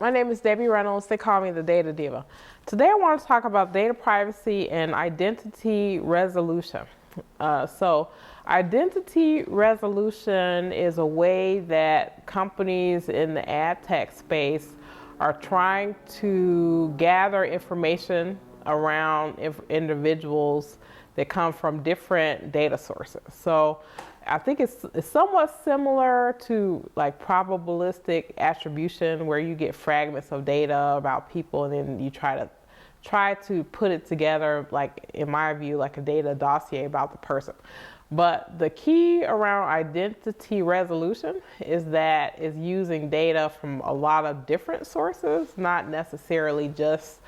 My name is Debbie Reynolds. They call me the Data Diva. Today I want to talk about data privacy and identity resolution. Identity resolution is a way that companies in the Adtech space are trying to gather information around individuals that come from different data sources. So I think it's somewhat similar to like probabilistic attribution, where you get fragments of data about people and then you try to put it together, like in my view, like a data dossier about the person. But the key around identity resolution is that it's using data from a lot of different sources, not necessarily just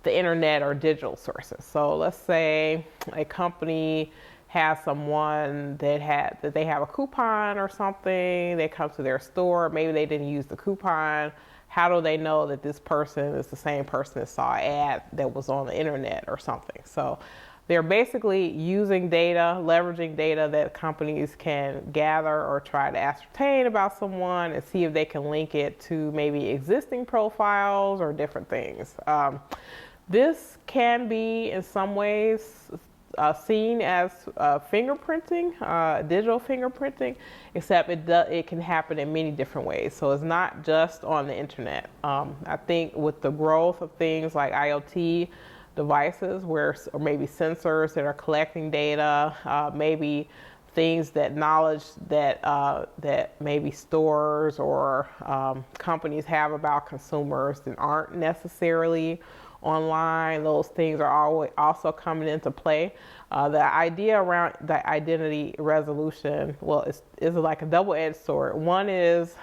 the internet or digital sources. So let's say a company has someone that they have a coupon or something, they come to their store, maybe they didn't use the coupon. How do they know that this person is the same person that saw an ad that was on the internet or something? So they're basically using data, leveraging data that companies can gather or try to ascertain about someone and see if they can link it to maybe existing profiles or different things. This can be in some ways seen as fingerprinting, digital fingerprinting, except it can happen in many different ways. So it's not just on the internet. I think with the growth of things like IoT devices, or maybe sensors that are collecting data, maybe things that knowledge that maybe stores or companies have about consumers that aren't necessarily online, those things are always also coming into play. The idea around the identity resolution, well, is like a double-edged sword. One is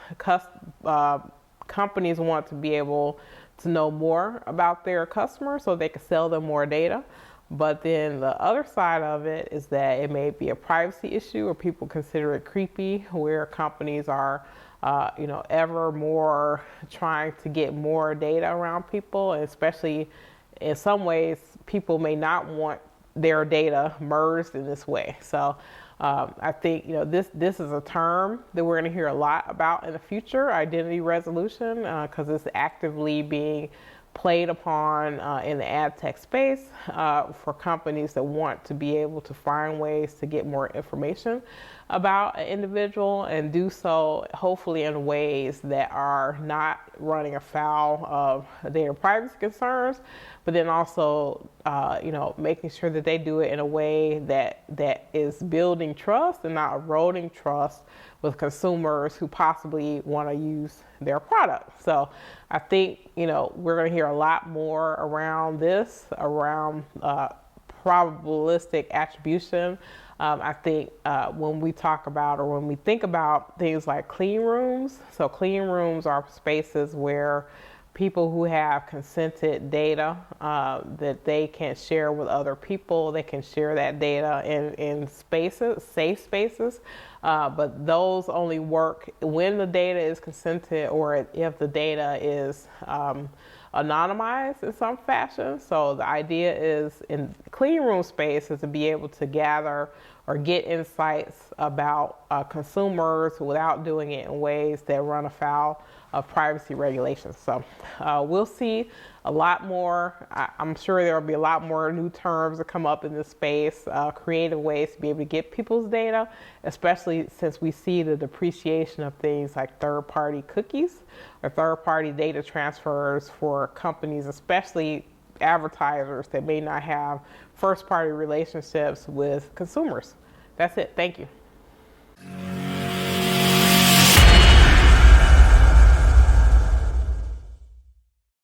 companies want to be able to know more about their customers so they can sell them more data. But then the other side of it is that it may be a privacy issue, or people consider it creepy, where companies are ever more trying to get more data around people, and especially in some ways, people may not want their data merged in this way. So I think this is a term that we're going to hear a lot about in the future, identity resolution, because it's actively being played upon in the ad tech space for companies that want to be able to find ways to get more information about an individual, and do so hopefully in ways that are not running afoul of data privacy concerns, but then also making sure that they do it in a way that is building trust and not eroding trust with consumers who possibly want to use their product. So I think we're going to hear a lot more around this, around probabilistic attribution. I think when we talk about, or when we think about things like clean rooms, so clean rooms are spaces where people who have consented data that they can share with other people, they can share that data in spaces, safe spaces, but those only work when the data is consented, or if the data is anonymized in some fashion. So the idea is in clean room space is to be able to gather or get insights about consumers without doing it in ways that run afoul of privacy regulations. So we'll see a lot more. I'm sure there will be a lot more new terms that come up in this space, creative ways to be able to get people's data, especially since we see the depreciation of things like third-party cookies or third-party data transfers for companies, especially advertisers that may not have first-party relationships with consumers. That's it. Thank you.